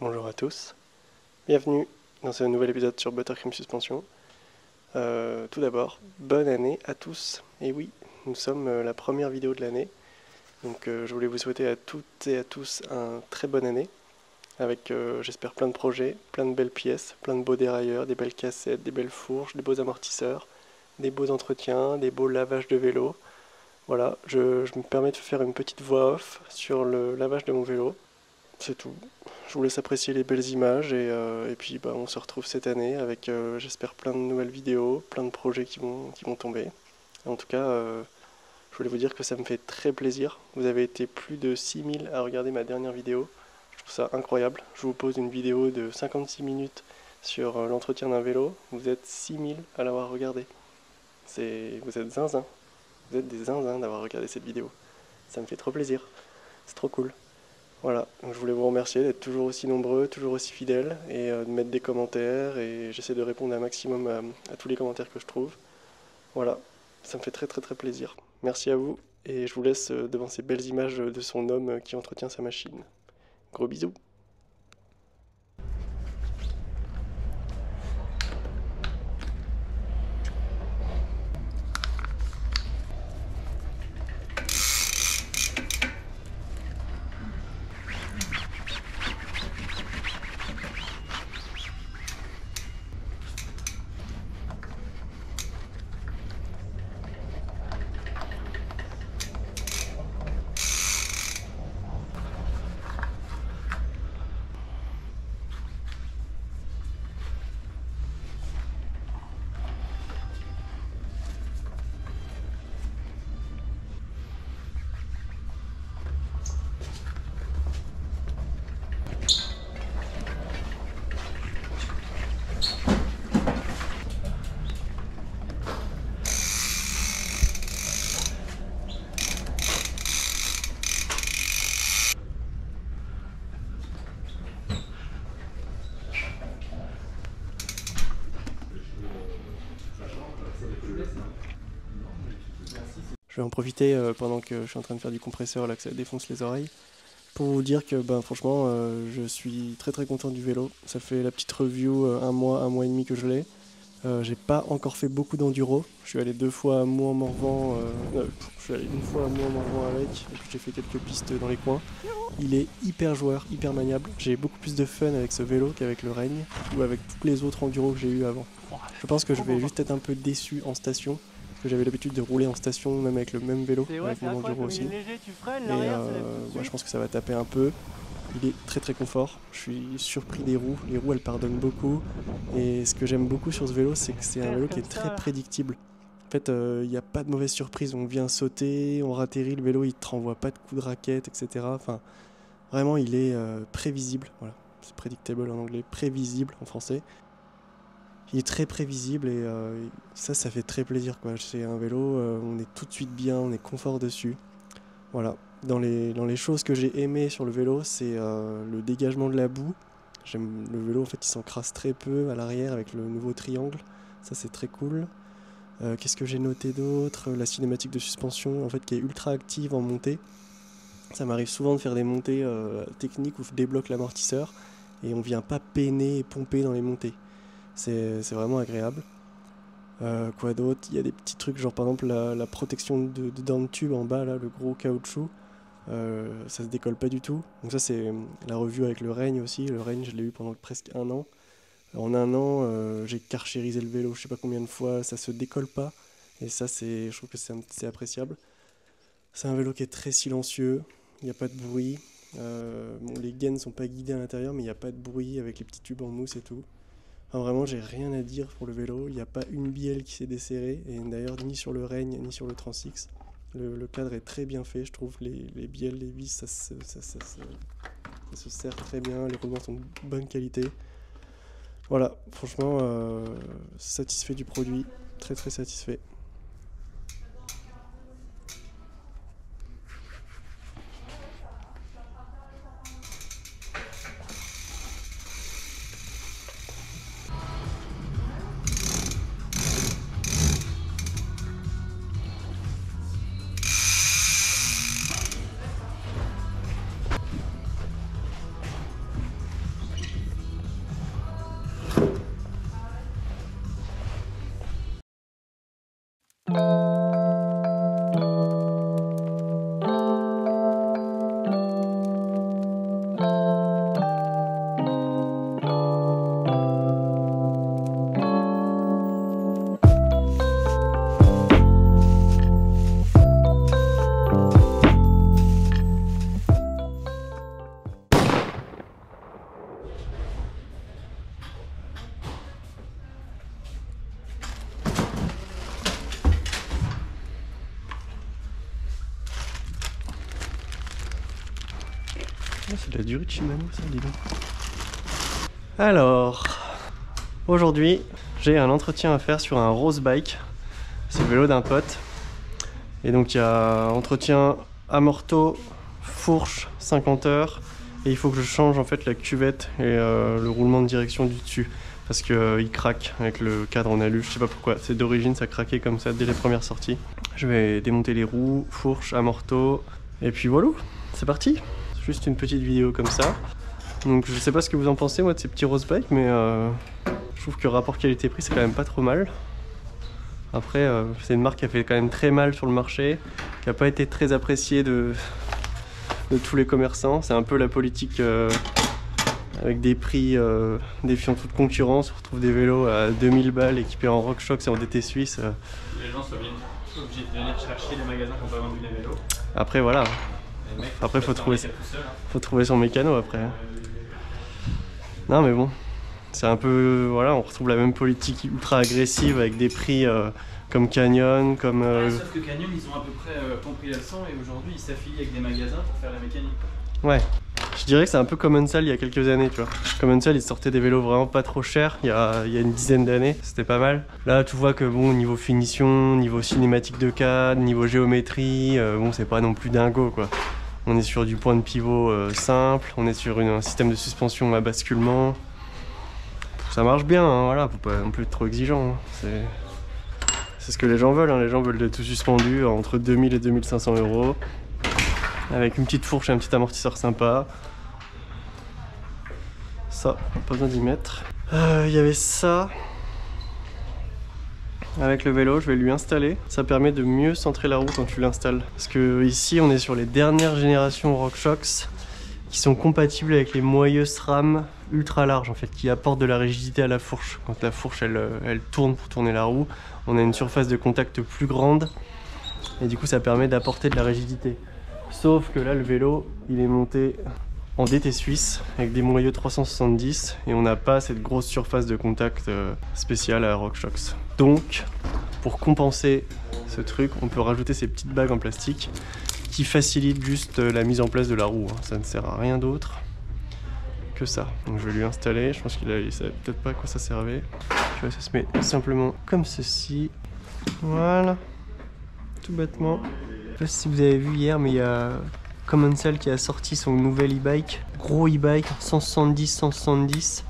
Bonjour à tous, bienvenue dans ce nouvel épisode sur Buttercream Suspension. Tout d'abord, bonne année à tous. Et oui, nous sommes la première vidéo de l'année, donc je voulais vous souhaiter à toutes et à tous un très bonne année, avec j'espère plein de projets, plein de belles pièces, plein de beaux dérailleurs, des belles cassettes, des belles fourches, des beaux amortisseurs, des beaux entretiens, des beaux lavages de vélo. Voilà, je me permets de faire une petite voix off sur le lavage de mon vélo. C'est tout. Je vous laisse apprécier les belles images et puis on se retrouve cette année avec j'espère plein de nouvelles vidéos, plein de projets qui vont tomber. En tout cas, je voulais vous dire que ça me fait très plaisir. Vous avez été plus de 6000 à regarder ma dernière vidéo. Je trouve ça incroyable. Je vous pose une vidéo de 56 minutes sur l'entretien d'un vélo. Vous êtes 6000 à l'avoir regardé. Vous êtes zinzin. Vous êtes des zinzins d'avoir regardé cette vidéo. Ça me fait trop plaisir. C'est trop cool. Voilà, donc je voulais vous remercier d'être toujours aussi nombreux, toujours aussi fidèles et de mettre des commentaires et j'essaie de répondre un maximum à tous les commentaires que je trouve. Voilà, ça me fait très très très plaisir. Merci à vous et je vous laisse devant ces belles images de son homme qui entretient sa machine. Gros bisous. Je vais en profiter pendant que je suis en train de faire du compresseur là que ça défonce les oreilles pour vous dire que franchement je suis très très content du vélo. Ça fait la petite review un mois et demi que je l'ai. J'ai pas encore fait beaucoup d'enduro. Je suis allé 2 fois à Mouan-Morvan. Je suis allé une fois à Mouan-Morvan avec. Et puis j'ai fait quelques pistes dans les coins. Il est hyper joueur, hyper maniable. J'ai beaucoup plus de fun avec ce vélo qu'avec le Règne ou avec tous les autres enduros que j'ai eu avant. Je pense que je vais juste être un peu déçu en station. Parce que j'avais l'habitude de rouler en station, même avec le même vélo, avec mon enduro aussi. Et je pense que ça va taper un peu. Il est très très confort, je suis surpris des roues, les roues elles pardonnent beaucoup et ce que j'aime beaucoup sur ce vélo c'est que c'est un vélo qui est très prédictible. En fait il n'y a pas de mauvaise surprise, on vient sauter, on atterrit, le vélo il te renvoie pas de coups de raquette etc. Enfin vraiment il est prévisible, voilà. C'est predictable en anglais, prévisible en français. Il est très prévisible et ça fait très plaisir quoi. C'est un vélo, on est tout de suite bien, on est confort dessus. Voilà, dans les choses que j'ai aimées sur le vélo, c'est le dégagement de la boue. J'aime le vélo, en fait, il s'encrasse très peu à l'arrière avec le nouveau triangle. Ça, c'est très cool. Qu'est-ce que j'ai noté d'autre? La cinématique de suspension, en fait, qui est ultra active en montée. Ça m'arrive souvent de faire des montées techniques où je débloque l'amortisseur et on vient pas peiner et pomper dans les montées. C'est vraiment agréable. Quoi d'autre? Il y a des petits trucs, genre par exemple la protection dans le tube en bas, là, le gros caoutchouc. Ça se décolle pas du tout. Donc ça c'est la revue avec le Règne aussi. Le Règne je l'ai eu pendant presque un an. En un an j'ai carchérisé le vélo je sais pas combien de fois, ça se décolle pas. Et ça je trouve que c'est appréciable. C'est un vélo qui est très silencieux, il n'y a pas de bruit. Les gaines sont pas guidées à l'intérieur mais il n'y a pas de bruit avec les petits tubes en mousse et tout. Enfin, vraiment j'ai rien à dire pour le vélo, il n'y a pas une bielle qui s'est desserrée. Et d'ailleurs ni sur le Règne ni sur le Transix. Le cadre est très bien fait, je trouve. Les bielles, les vis, ça se serre très bien. Les roulements sont de bonne qualité. Voilà, franchement, satisfait du produit. Très très satisfait. Oh, c'est de la durite Shimano ça, dis donc. Alors, aujourd'hui, j'ai un entretien à faire sur un Rose Bike. C'est le vélo d'un pote. Et donc il y a entretien amorto, fourche, 50 heures. Et il faut que je change en fait la cuvette et le roulement de direction du dessus. Parce qu'il craque avec le cadre en alu, je sais pas pourquoi. C'est d'origine, ça craquait comme ça dès les premières sorties. Je vais démonter les roues, fourche, amorto. Et puis voilà, c'est parti. Juste une petite vidéo comme ça. Donc je sais pas ce que vous en pensez moi de ces petits Rose Bike, mais je trouve que rapport qualité-prix c'est quand même pas trop mal. Après c'est une marque qui a fait quand même très mal sur le marché, qui a pas été très appréciée de tous les commerçants. C'est un peu la politique avec des prix défiant toute concurrence. On retrouve des vélos à 2000 balles équipés en RockShox et en DT suisse. Les gens sont obligés de venir chercher les magasins qui n'ont pas vendu les vélos. Après voilà. Après faut trouver son mécano après. Non mais bon, c'est un peu, voilà, on retrouve la même politique ultra agressive avec des prix comme Canyon, comme... Sauf que Canyon, ils ont à peu près compris la leçon et aujourd'hui ils s'affilient avec des magasins pour faire la mécanique. Ouais, je dirais que c'est un peu Commencal il y a quelques années, tu vois. Commencal, ils sortaient des vélos vraiment pas trop chers il y a une dizaine d'années, c'était pas mal. Là, tu vois que bon, niveau finition, niveau cinématique de cadre, niveau géométrie, bon, c'est pas non plus dingo, quoi. On est sur du point de pivot simple, on est sur un système de suspension à basculement. Ça marche bien, hein, voilà, faut pas non plus être trop exigeant. Hein. C'est ce que les gens veulent, hein. Les gens veulent de tout suspendu entre 2000 et 2500 €. Avec une petite fourche et un petit amortisseur sympa. Ça, pas besoin d'y mettre. Il y avait ça. Avec le vélo, je vais lui installer. Ça permet de mieux centrer la roue quand tu l'installes. Parce que ici, on est sur les dernières générations RockShox qui sont compatibles avec les moyeux SRAM ultra larges en fait, qui apportent de la rigidité à la fourche. Quand la fourche elle tourne pour tourner la roue, on a une surface de contact plus grande et du coup ça permet d'apporter de la rigidité. Sauf que là le vélo il est monté en DT suisse avec des moyeux 370 et on n'a pas cette grosse surface de contact spéciale à RockShox. Donc pour compenser ce truc, on peut rajouter ces petites bagues en plastique qui facilitent juste la mise en place de la roue. Ça ne sert à rien d'autre que ça. Donc je vais lui installer, je pense qu'il savait peut-être pas à quoi ça servait. Tu vois, ça se met simplement comme ceci. Voilà, tout bêtement. Je sais pas si vous avez vu hier, mais il y a Commencal qui a sorti son nouvel e-bike. Gros e-bike, 170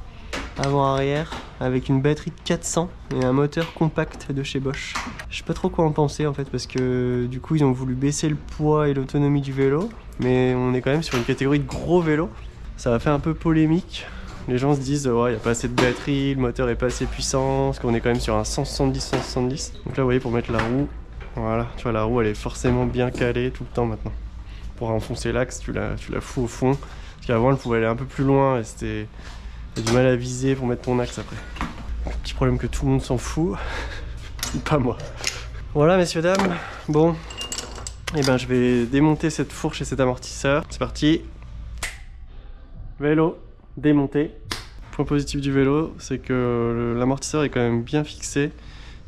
avant-arrière, avec une batterie de 400 et un moteur compact de chez Bosch. Je sais pas trop quoi en penser en fait, parce que du coup ils ont voulu baisser le poids et l'autonomie du vélo, mais on est quand même sur une catégorie de gros vélos. Ça a fait un peu polémique. Les gens se disent ouais, il n'y a pas assez de batterie, le moteur est pas assez puissant, parce qu'on est quand même sur un 170. Donc là vous voyez, pour mettre la roue, voilà, tu vois, la roue elle est forcément bien calée tout le temps maintenant. Pour enfoncer l'axe, tu la fous au fond, parce qu'avant elle pouvait aller un peu plus loin et c'était... T'as du mal à viser pour mettre ton axe après. Petit problème que tout le monde s'en fout, pas moi. Voilà messieurs dames, bon, et ben je vais démonter cette fourche et cet amortisseur. C'est parti. Vélo démonté. Point positif du vélo, c'est que l'amortisseur est quand même bien fixé.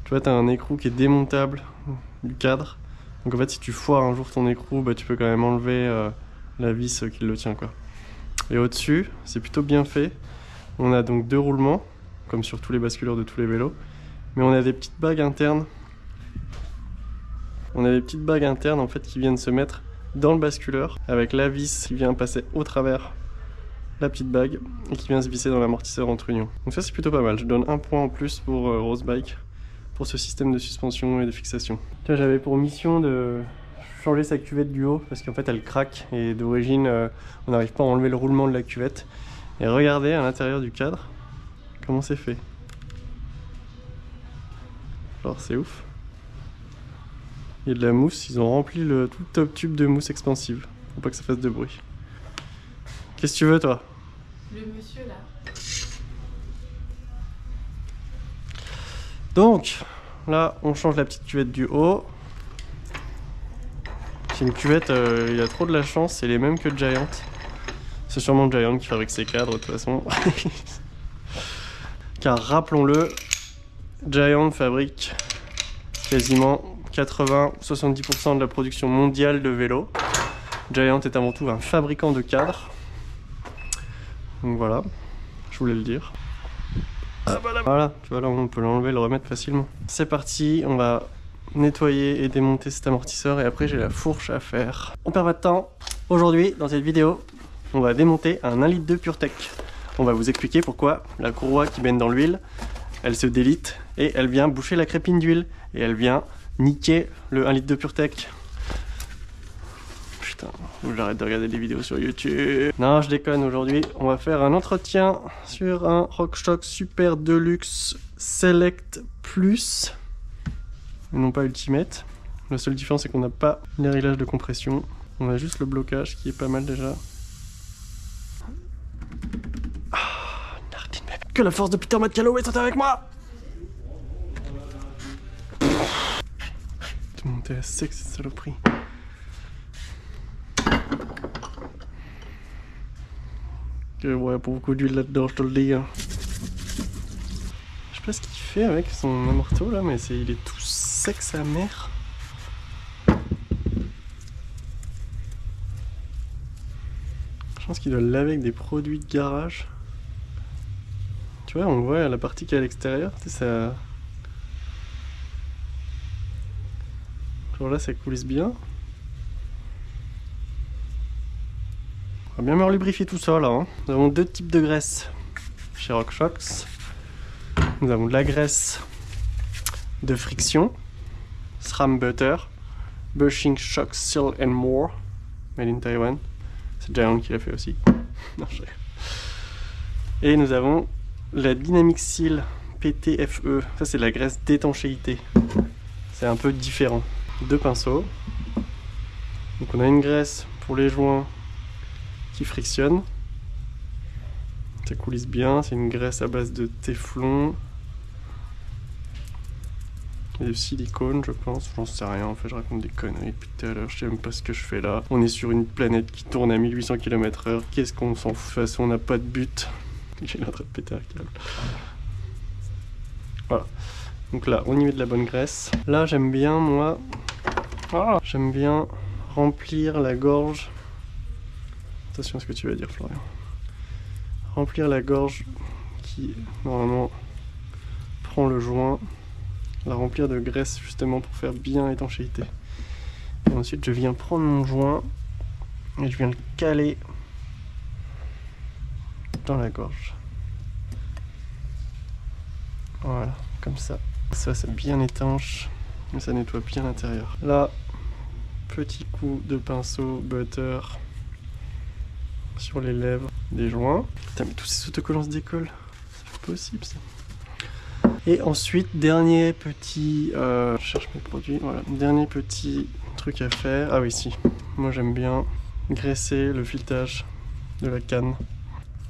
Tu vois, t'as un écrou qui est démontable du cadre. Donc en fait, si tu foires un jour ton écrou, bah, tu peux quand même enlever la vis qui le tient, quoi. Et au-dessus, c'est plutôt bien fait. On a donc deux roulements, comme sur tous les basculeurs de tous les vélos, mais on a des petites bagues internes. On a des petites bagues internes en fait qui viennent se mettre dans le basculeur, avec la vis qui vient passer au travers la petite bague et qui vient se visser dans l'amortisseur entre unions. Donc ça c'est plutôt pas mal. Je donne un point en plus pour Rose Bike, pour ce système de suspension et de fixation. J'avais pour mission de changer sa cuvette du haut parce qu'en fait elle craque et d'origine on n'arrive pas à enlever le roulement de la cuvette. Et regardez à l'intérieur du cadre comment c'est fait. Alors c'est ouf. Il y a de la mousse, ils ont rempli tout le top tube de mousse expansive. Faut pas que ça fasse de bruit. Qu'est-ce que tu veux toi? Le monsieur là. Donc là on change la petite cuvette du haut. C'est une cuvette, il a trop de la chance, c'est les mêmes que Giant. C'est sûrement Giant qui fabrique ses cadres de toute façon. Car rappelons-le, Giant fabrique quasiment 80-70% de la production mondiale de vélos. Giant est avant tout un fabricant de cadres. Donc voilà, je voulais le dire. Ah bah là, voilà, tu vois là on peut l'enlever et le remettre facilement. C'est parti, on va nettoyer et démonter cet amortisseur et après j'ai la fourche à faire. On perd pas de temps. Aujourd'hui, dans cette vidéo, on va démonter un 1 litre de PureTech. On va vous expliquer pourquoi la courroie qui baigne dans l'huile, elle se délite et elle vient boucher la crépine d'huile et elle vient niquer le 1 litre de PureTech. Putain, faut que j'arrête de regarder des vidéos sur YouTube. Non, je déconne, aujourd'hui, on va faire un entretien sur un RockShox Super Deluxe Select Plus. Et non pas Ultimate. La seule différence, c'est qu'on n'a pas les réglages de compression. On a juste le blocage qui est pas mal déjà. Ah, Nardine, que la force de Peter McCalloway soit avec moi! Tout monter à sec, cette saloperie. Ouais, pour beaucoup d'huile là-dedans, je te le dis. Hein. Je sais pas ce qu'il fait avec son amorto là, mais il est tout sec sa mère. Je pense qu'il doit le laver avec des produits de garage. Tu vois, on voit la partie qui est à l'extérieur, tu sais, ça. Genre là, ça coulisse bien. On va bien me lubrifier tout ça là. Hein. Nous avons deux types de graisse chez RockShox. Nous avons de la graisse de friction, SRAM Butter, Bushing Shock Seal and More, made in Taiwan. C'est Giant qui l'a fait aussi. Non, je... Et nous avons la Dynamic Seal PTFE. Ça c'est de la graisse d'étanchéité. C'est un peu différent. Deux pinceaux. Donc on a une graisse pour les joints qui frictionne. Ça coulisse bien, c'est une graisse à base de téflon et de silicone je pense, j'en sais rien en fait, je raconte des conneries depuis tout à l'heure, je sais même pas ce que je fais là. On est sur une planète qui tourne à 1800 km/h, qu'est-ce qu'on s'en fout, de toute façon on n'a pas de but. J'ai en train de péter un câble. Voilà, donc là on y met de la bonne graisse. Là j'aime bien moi, j'aime bien remplir la gorge. Attention à ce que tu vas dire Florian. Remplir la gorge qui normalement prend le joint, la remplir de graisse justement pour faire bien étanchéité. Et ensuite je viens prendre mon joint et je viens le caler dans la gorge. Voilà, comme ça. Ça c'est bien étanche et ça nettoie bien l'intérieur. Là, petit coup de pinceau butter sur les lèvres des joints. Putain mais tous ces autocollants se décollent. C'est pas possible ça. Et ensuite, dernier petit... je cherche mes produits, voilà. Dernier petit truc à faire. Ah oui si, moi j'aime bien graisser le filetage de la canne.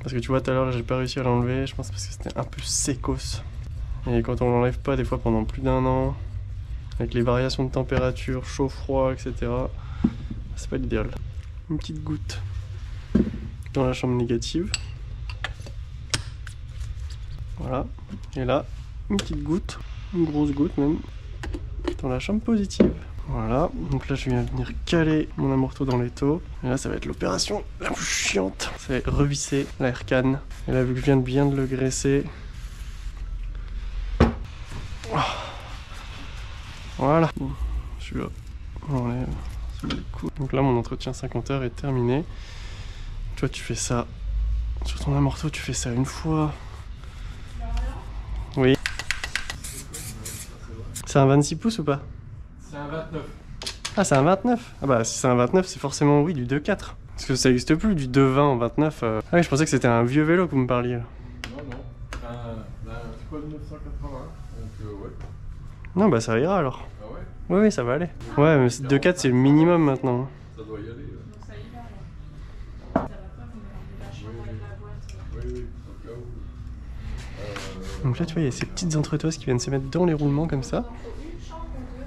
Parce que tu vois tout à l'heure j'ai pas réussi à l'enlever, je pense parce que c'était un peu sécos. Et quand on l'enlève pas des fois pendant plus d'1 an, avec les variations de température, chaud, froid, etc. C'est pas l'idéal. Une petite goutte dans la chambre négative. Voilà. Et là, une petite goutte, une grosse goutte même, dans la chambre positive. Voilà. Donc là, je viens venir caler mon amorto dans l'étau. Et là, ça va être l'opération la plus chiante. Ça va être revisser l'air can. Et là, vu que je viens de bien de le graisser. Voilà. Celui-là, on enlève. Donc là, mon entretien 50 heures est terminé. Toi tu fais ça sur ton amorto, tu fais ça une fois. Oui. C'est un 26 pouces ou pas? C'est un 29. Ah c'est un 29. Ah bah si c'est un 29 c'est forcément oui du 2.4. Parce que ça n'existe plus du 2.20 en 29. Ah oui je pensais que c'était un vieux vélo que vous me parliez. Non non. C'est quoi de 1980 donc ouais. Non bah ça ira alors. Ah ouais? Oui ça va aller. Ouais mais 2.4 c'est le minimum maintenant. Ça doit y aller. Ça y va alors. Ça va pas, vous me la chambre avec la boîte. Oui, au cas où. Donc là tu vois il y a ces petites entretoises qui viennent se mettre dans les roulements comme ça.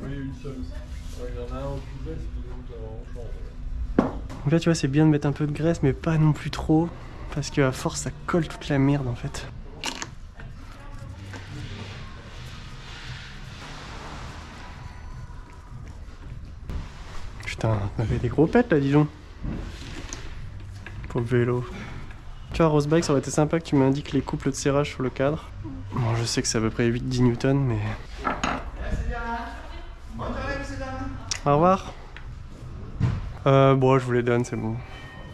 Oui, une seule. Ouais, il y en a un au sud-est et l'autre en chambre. Donc là tu vois c'est bien de mettre un peu de graisse mais pas non plus trop. Parce qu'à force ça colle toute la merde en fait. Putain, on avait des gros pets là, dis donc. Pauvre vélo. Tu vois, Rose Bike, ça aurait été sympa que tu m'indiques les couples de serrage sur le cadre. Bon, je sais que c'est à peu près 8-10 newtons, mais... Au revoir. Bon, je vous les donne, c'est bon.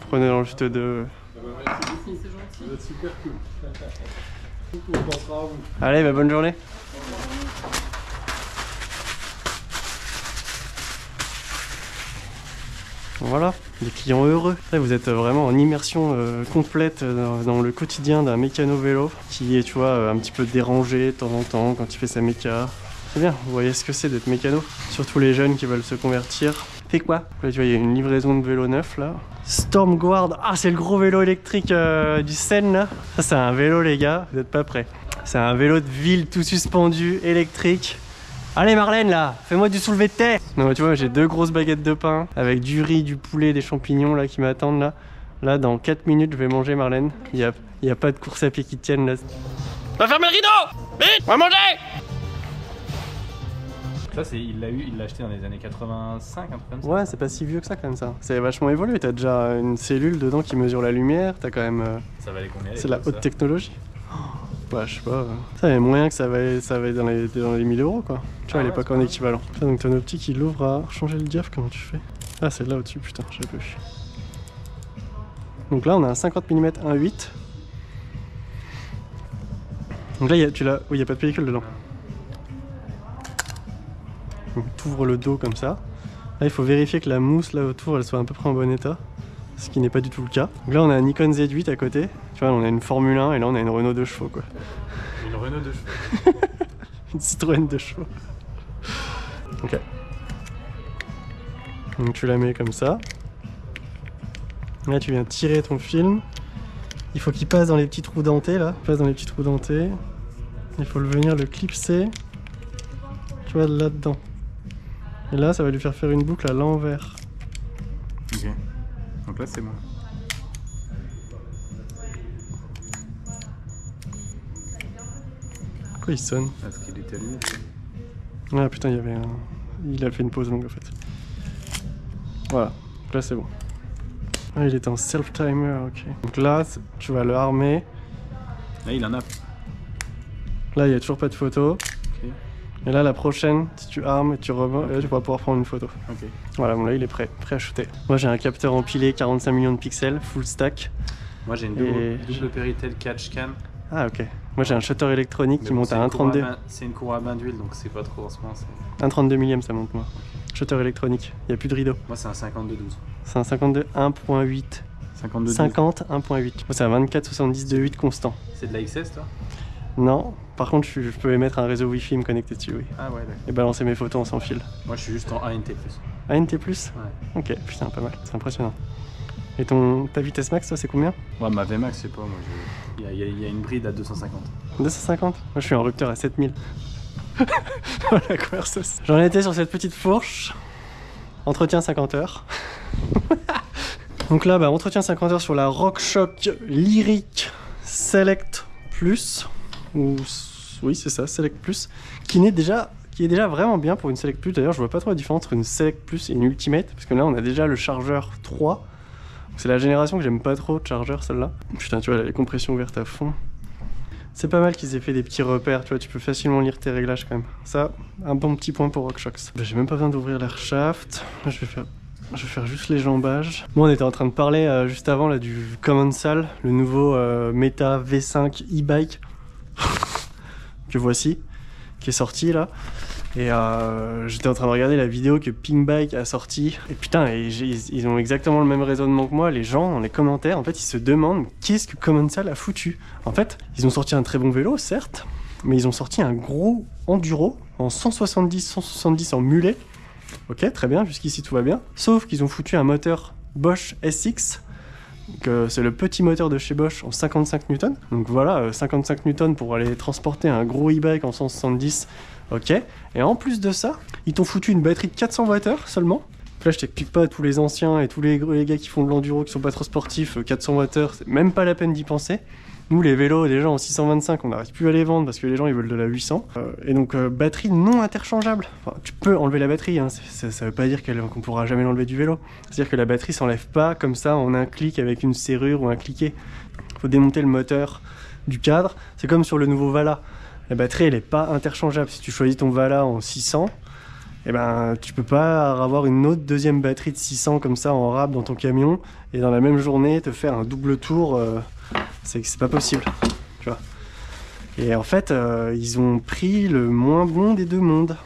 Prenez dans le juste de... Merci beaucoup. C'est gentil. Vous êtes super cool. On pensera à vous. Allez, bah, bonne journée. Voilà, des clients heureux. Là, vous êtes vraiment en immersion complète dans le quotidien d'un mécano vélo qui est, tu vois, un petit peu dérangé de temps en temps quand il fait sa méca. C'est bien, vous voyez ce que c'est d'être mécano. Surtout les jeunes qui veulent se convertir. Fait quoi? Là, tu vois, il y a une livraison de vélo neuf là. Stormguard, ah, c'est le gros vélo électrique du Seine là. Ça, c'est un vélo, les gars, vous n'êtes pas prêts. C'est un vélo de ville tout suspendu, électrique. Allez Marlène là, fais-moi du soulevé de terre. Non, tu vois, j'ai 2 grosses baguettes de pain avec du riz, du poulet, des champignons là qui m'attendent là. Là, dans 4 minutes, je vais manger Marlène. Il y a pas de course à pied qui tienne là. Va fermer le rideau! Vite, on va manger! Ça, il l'a acheté dans les années 85, un truc comme ça. Ouais, c'est pas si vieux que ça quand même ça. C'est vachement évolué, t'as déjà une cellule dedans qui mesure la lumière, t'as quand même... Ça valait combien? C'est la haute technologie. Bah, je sais pas. Ça, il y a moyen que ça va dans les 1000 euros quoi. Tu vois, à l'époque en équivalent. Ça, donc ton optique il ouvre à changer le diaph, comment tu fais? Ah, c'est là au-dessus, putain, j'ai pas vu. Donc là, on a un 50 mm 1.8. Donc là, oui, il n'y a pas de pellicule dedans. Donc t'ouvres le dos comme ça. Là, il faut vérifier que la mousse là autour, elle soit à peu près en bon état. Ce qui n'est pas du tout le cas. Donc là, on a un Nikon Z8 à côté. Tu vois, on a une Formule 1 et là, on a une Renault 2 chevaux quoi. Une Renault 2 chevaux. Une Citroën 2 chevaux. Ok. Donc tu la mets comme ça. Là, tu viens tirer ton film. Il faut qu'il passe dans les petits trous dentés là. Il passe dans les petits trous dentés. Il faut venir le clipser. Tu vois, là-dedans. Et là, ça va lui faire une boucle à l'envers. Ok. Donc là, c'est bon. Pourquoi il sonne? Parce qu'il était allumé. Ah putain, il a fait une pause longue en fait. Voilà, donc là c'est bon. Ah, il était en self-timer, ok. Donc là, tu vas le armer. Là, il en a. Là, il n'y a toujours pas de photo. Ok. Et là, la prochaine, si tu armes et tu remets, là, tu vas pouvoir prendre une photo. Ok. Voilà, bon là, il est prêt à shooter. Moi, j'ai un capteur empilé, 45 millions de pixels, full stack. Moi, j'ai une double Péritel catch cam. Ah, ok. Moi, j'ai un shutter électronique qui monte à 1,32. C'est une cour à bain d'huile, donc c'est pas trop en ce moment. 1,32 millième, ça monte, moi. Shutter électronique, il n'y a plus de rideau. Moi, c'est un 52-12. C'est un 52 1.8. 52 50 1.8. Moi, c'est un 24-70 de 8 constant. C'est de la XS, toi? Non, par contre, je peux émettre un réseau Wi-Fi et me connecter dessus, oui. Ah ouais, d'accord. Et balancer mes photos en sans fil. Moi, je suis juste en ANT+. ANT+? Ouais. Ok, putain, pas mal, c'est impressionnant. Et ta vitesse max, toi, c'est combien? Ouais, ma VMAX, c'est pas, moi, il y a une bride à 250. 250? Moi, je suis en rupteur à 7000. Voilà, conversation. J'en étais sur cette petite fourche. Entretien 50 heures. Donc là, bah, entretien 50 heures sur la RockShox Lyric Select Plus. Ou... Oui, c'est ça, Select Plus. Qui est déjà vraiment bien pour une Select Plus. D'ailleurs, je vois pas trop la différence entre une Select Plus et une Ultimate. Parce que là, on a déjà le chargeur 3. C'est la génération que j'aime pas trop de chargeur, celle-là. Putain, tu vois, les compressions ouvertes à fond. C'est pas mal qu'ils aient fait des petits repères, tu vois, tu peux facilement lire tes réglages quand même. Ça, un bon petit point pour RockShox. Bah, j'ai même pas besoin d'ouvrir l'air shaft. Là, je vais faire juste les jambages. Bon, on était en train de parler juste avant là du Commencal, le nouveau Meta V5 e-bike que voici, qui est sorti là. Et j'étais en train de regarder la vidéo que Pinkbike a sorti. Et putain, ils ont exactement le même raisonnement que moi. Les gens, dans les commentaires, en fait, ils se demandent qu'est-ce que Commencal a foutu. En fait, ils ont sorti un très bon vélo, certes, mais ils ont sorti un gros enduro en 170 en mulet. Ok, très bien, jusqu'ici tout va bien. Sauf qu'ils ont foutu un moteur Bosch SX. C'est le petit moteur de chez Bosch en 55 Newton. Donc voilà, 55 Newton pour aller transporter un gros e-bike en 170. Ok, et en plus de ça, ils t'ont foutu une batterie de 400 Wh seulement. Là, je t'explique pas à tous les anciens et tous les gars qui font de l'enduro, qui sont pas trop sportifs, 400 Wh, c'est même pas la peine d'y penser. Nous, les vélos, déjà en 625, on n'arrive plus à les vendre parce que les gens ils veulent de la 800. Et donc, batterie non interchangeable. Enfin, tu peux enlever la batterie, hein. Ça veut pas dire qu'on pourra jamais l'enlever du vélo. C'est-à-dire que la batterie s'enlève pas comme ça en un clic avec une serrure ou un cliquet. faut démonter le moteur du cadre. C'est comme sur le nouveau Vala. La batterie, elle n'est pas interchangeable. Si tu choisis ton Vala en 600, eh ben, tu peux pas avoir une autre deuxième batterie de 600 comme ça en rab dans ton camion et dans la même journée te faire un double tour. C'est pas possible. Tu vois. Et en fait, ils ont pris le moins bon des deux mondes.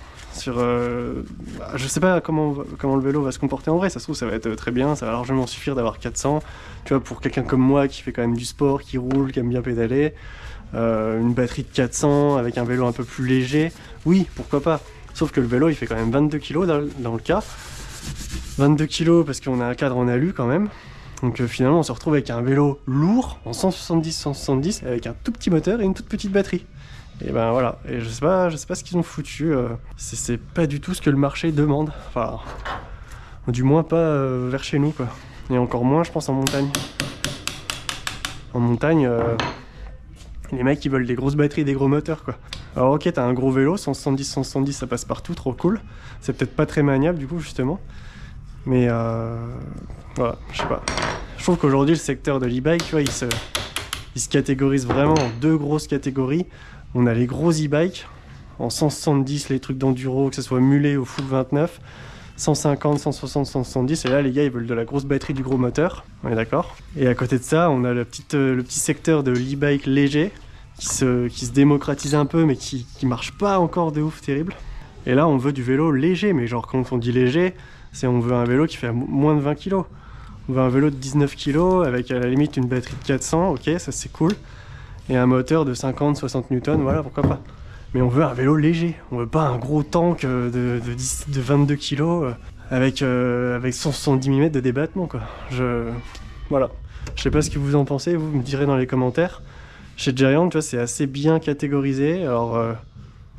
Je sais pas comment le vélo va se comporter en vrai, ça se trouve ça va être très bien, ça va largement suffire d'avoir 400, tu vois, pour quelqu'un comme moi qui fait quand même du sport, qui roule, qui aime bien pédaler, une batterie de 400 avec un vélo un peu plus léger, oui, pourquoi pas, sauf que le vélo il fait quand même 22 kg dans le cas, 22 kg parce qu'on a un cadre en alu quand même, donc finalement on se retrouve avec un vélo lourd en 170 avec un tout petit moteur et une toute petite batterie. Et ben voilà, et je sais pas ce qu'ils ont foutu, c'est pas du tout ce que le marché demande, enfin, du moins pas vers chez nous quoi, et encore moins je pense en montagne. En montagne, les mecs ils veulent des grosses batteries, des gros moteurs quoi. Alors ok, t'as un gros vélo, 170 ça passe partout, trop cool, c'est peut-être pas très maniable du coup justement, mais voilà, je sais pas. Je trouve qu'aujourd'hui le secteur de l'e-bike, tu vois, il se catégorise vraiment en deux grosses catégories. On a les gros e-bikes, en 170, les trucs d'enduro, que ce soit mulet ou full 29, 150, 160, 170, et là les gars ils veulent de la grosse batterie, du gros moteur, on est d'accord. Et à côté de ça, on a le petit secteur de l'e-bike léger, qui se démocratise un peu, mais qui marche pas encore de ouf terrible. Et là on veut du vélo léger, mais genre quand on dit léger, on veut un vélo qui fait moins de 20 kg. On veut un vélo de 19 kg, avec à la limite une batterie de 400, ok, ça c'est cool. Et un moteur de 50-60 newtons, voilà, pourquoi pas. Mais on veut un vélo léger, on veut pas un gros tank de 22 kg avec 170 mm de débattement, quoi. Voilà. Je sais pas ce que vous en pensez, vous me direz dans les commentaires. Chez Giant, tu vois, c'est assez bien catégorisé. Alors,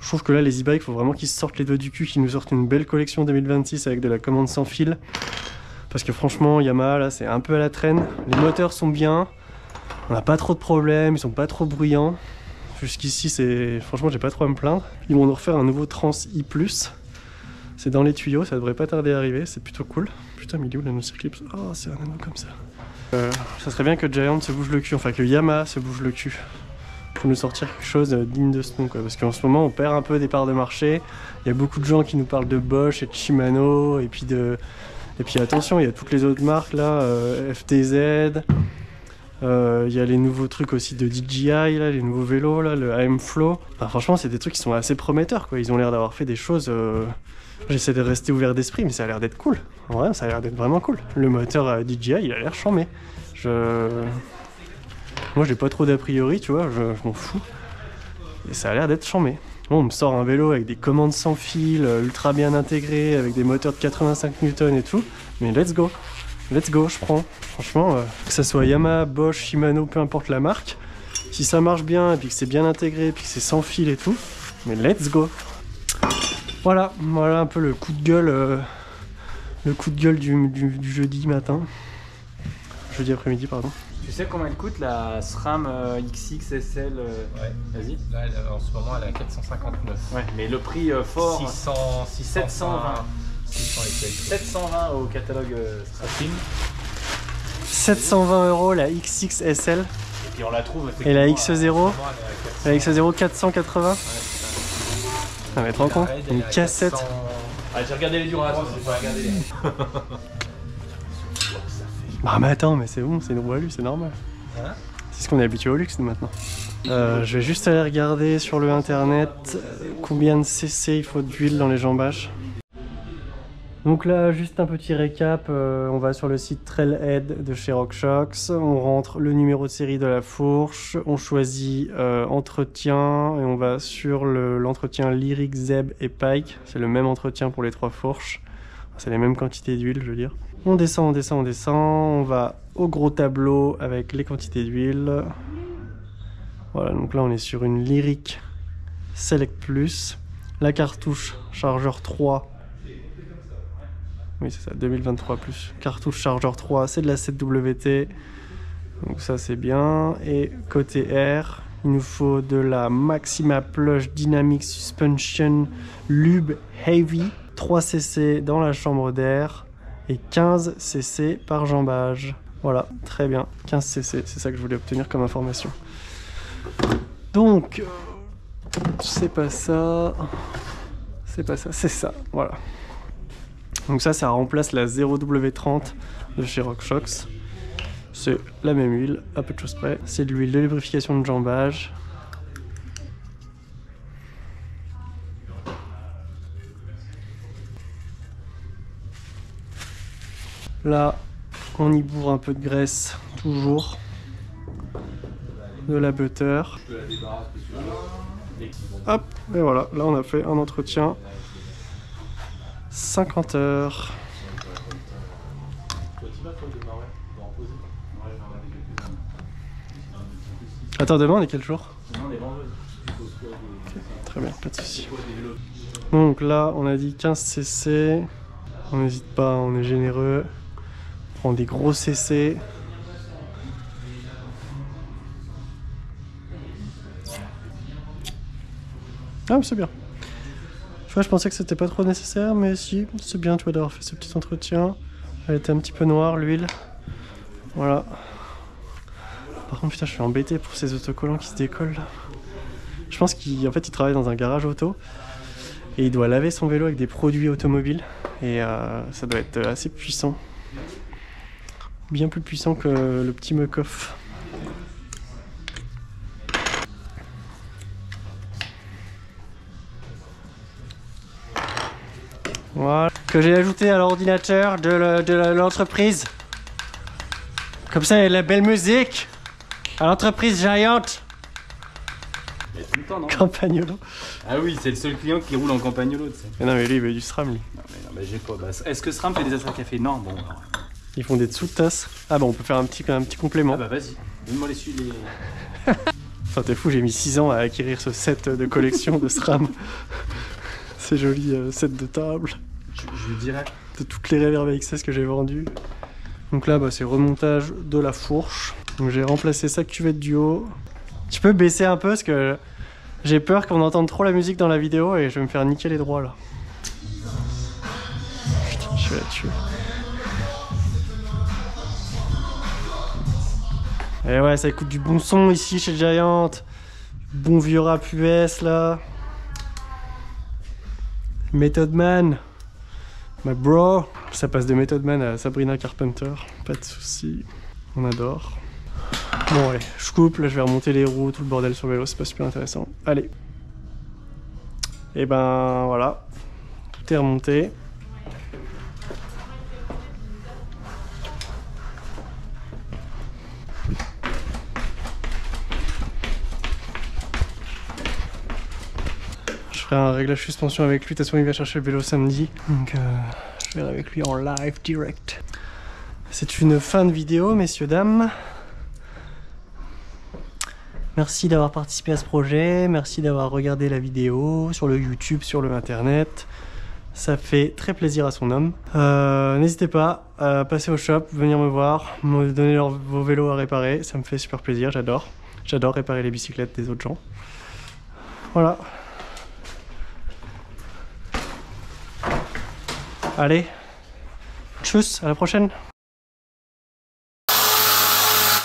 je trouve que là, les e-bikes, faut vraiment qu'ils sortent les doigts du cul, qu'ils nous sortent une belle collection 2026 avec de la commande sans fil. Parce que franchement, Yamaha, là, c'est un peu à la traîne. Les moteurs sont bien. On n'a pas trop de problèmes, ils sont pas trop bruyants. Jusqu'ici, franchement, j'ai pas trop à me plaindre. Ils vont nous refaire un nouveau Trans I+. C'est dans les tuyaux, ça devrait pas tarder à arriver, c'est plutôt cool. Putain, mais il est où l'anneau Circlips? Oh, c'est un anneau comme ça. Ça serait bien que Giant se bouge le cul, enfin que Yamaha se bouge le cul. Pour nous sortir quelque chose digne de ce nom, quoi. Parce qu'en ce moment, on perd un peu des parts de marché. Il y a beaucoup de gens qui nous parlent de Bosch et de Shimano, et puis attention, il y a toutes les autres marques là, FTZ. Il y a les nouveaux trucs aussi de DJI, là, les nouveaux vélos, là, le AM Flow. Enfin, franchement, c'est des trucs qui sont assez prometteurs, quoi. Ils ont l'air d'avoir fait des choses... J'essaie de rester ouvert d'esprit, mais ça a l'air d'être cool. En vrai, ça a l'air d'être vraiment cool. Le moteur DJI, il a l'air chambé. Moi, j'ai pas trop d'a priori, tu vois, je m'en fous. Et ça a l'air d'être chambé. Bon, on me sort un vélo avec des commandes sans fil, ultra bien intégrées, avec des moteurs de 85 Newton et tout. Mais let's go. Let's go, je prends. Franchement, que ça soit Yamaha, Bosch, Shimano, peu importe la marque, si ça marche bien, et puis que c'est bien intégré, et puis que c'est sans fil et tout, mais let's go. Voilà un peu le coup de gueule du jeudi matin. Jeudi après-midi, pardon. Tu sais combien elle coûte la SRAM XXSL Ouais. Vas-y. Là, en ce moment, elle est à 459. Ouais, mais le prix fort, 720 au catalogue SRAM. 720 € la XXSL. Et puis on la trouve. Et la XE0 La XE0 480. Ah mais te rends compte, une cassette. Ah, j'ai regardé les durations, j'ai pas regardé les... Bah mais attends, mais c'est bon, c'est une roue à lui, c'est normal. Hein? C'est ce qu'on est habitué au luxe nous maintenant. Je vais juste aller regarder sur le internet combien de cc il faut d'huile dans les jambages. Donc là, juste un petit récap, on va sur le site Trailhead de chez RockShox, on rentre le numéro de série de la fourche, on choisit entretien et on va sur l'entretien Lyric, Zeb et Pike. C'est le même entretien pour les trois fourches, c'est les mêmes quantités d'huile, je veux dire. On descend, on va au gros tableau avec les quantités d'huile. Voilà, donc là on est sur une Lyric Select Plus, la cartouche chargeur 3. Oui, c'est ça, 2023 plus. Cartouche chargeur 3, c'est de la 7WT. Donc ça, c'est bien. Et côté air, il nous faut de la Maxima Plush Dynamic Suspension Lube Heavy. 3 cc dans la chambre d'air et 15 cc par jambage. Voilà, très bien. 15 cc, c'est ça que je voulais obtenir comme information. Donc, c'est pas ça. C'est pas ça, c'est ça. Voilà. Donc ça remplace la 0W30 de chez RockShox. C'est la même huile, à peu de choses près. C'est de l'huile de lubrification de jambage. Là, on y bourre un peu de graisse, toujours. De la butter. Hop, et voilà, là on a fait un entretien. 50 heures. Attends, demain on est quel jour? Demain on est vendredi. Okay, très bien, pas de soucis. Donc là, on a dit 15 cc. On n'hésite pas, on est généreux. On prend des gros cc. Ah, c'est bien. Tu vois, je pensais que c'était pas trop nécessaire, mais si, c'est bien, tu vois, d'avoir fait ce petit entretien. Elle était un petit peu noire, l'huile. Voilà. Par contre, putain, je suis embêté pour ces autocollants qui se décollent là. Je pense qu'en fait, il travaille dans un garage auto. Et il doit laver son vélo avec des produits automobiles. Et ça doit être assez puissant. Bien plus puissant que le petit Muc-Off. Voilà. Que j'ai ajouté à l'ordinateur de l'entreprise. Comme ça, il y a de la belle musique. À l'entreprise Giant. Mais tout le temps, non? Campagnolo. Ah oui, c'est le seul client qui roule en Campagnolo, tu sais. Mais non, mais lui, il veut du SRAM, lui. Non, mais j'ai pas. Bah, est-ce que SRAM fait des Astra Café? Non, bon. Alors. Ils font des dessous de tasses. Ah bah, on peut faire un petit complément. Ah bah, vas-y. Donne-moi les. Enfin, t'es fou, j'ai mis 6 ans à acquérir ce set de collection de SRAM. C'est joli set de table. Je dirais. De toutes les Reverb XS que j'ai vendues. Donc là, bah, c'est remontage de la fourche. Donc j'ai remplacé sa cuvette du haut. Tu peux baisser un peu parce que j'ai peur qu'on entende trop la musique dans la vidéo et je vais me faire niquer les droits là. Putain, je vais la tuer. Et ouais, ça écoute du bon son ici chez Giant. Bon vieux rap US là. Method Man. My bro. Ça passe de Method Man à Sabrina Carpenter. Pas de soucis. On adore. Bon allez, je coupe, là je vais remonter les roues, tout le bordel sur le vélo, c'est pas super intéressant. Allez. Et ben voilà. Tout est remonté. Je ferai un réglage suspension avec lui, de toute façon il va chercher le vélo samedi. Donc je verrai avec lui en live direct. C'est une fin de vidéo, messieurs, dames. Merci d'avoir participé à ce projet, merci d'avoir regardé la vidéo sur le YouTube, sur le internet. Ça fait très plaisir à son homme. N'hésitez pas à passer au shop, venir me voir, me donner vos vélos à réparer. Ça me fait super plaisir, j'adore. J'adore réparer les bicyclettes des autres gens. Voilà. Allez, tchuss, à la prochaine.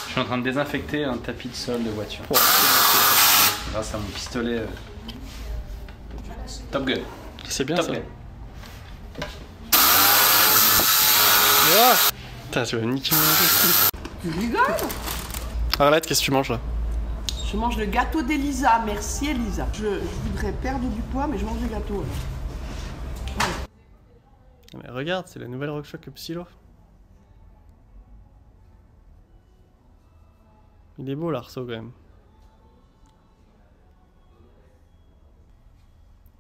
Je suis en train de désinfecter un tapis de sol de voiture. Oh. Grâce à mon pistolet Top Gun. C'est bien Top ça. Gun. Putain, tu vas niquer mon Tu rigoles? Arlette, qu'est-ce que tu manges là? Je mange le gâteau d'Elisa. Merci Elisa. Je voudrais perdre du poids, mais je mange du gâteau. Ouais. Mais regarde, c'est la nouvelle RockShox Psylo. Il est beau l'arceau quand même.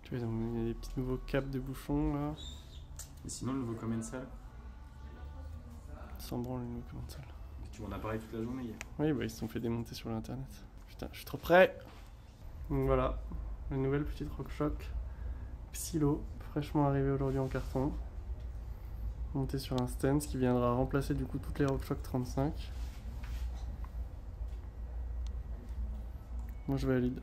Tu vois, ils ont mis des petits nouveaux caps de bouchons là. Et sinon, le nouveau commensal, Sans branle, les nouveaux commensals. tu m'en as parlé toute la journée hier. Oui, bah ils se sont fait démonter sur l'internet. Putain, je suis trop prêt. Donc voilà, la nouvelle petite RockShox Psylo, fraîchement arrivée aujourd'hui en carton. Montée sur un stand, qui viendra remplacer du coup toutes les RockShox 35. Moi je valide.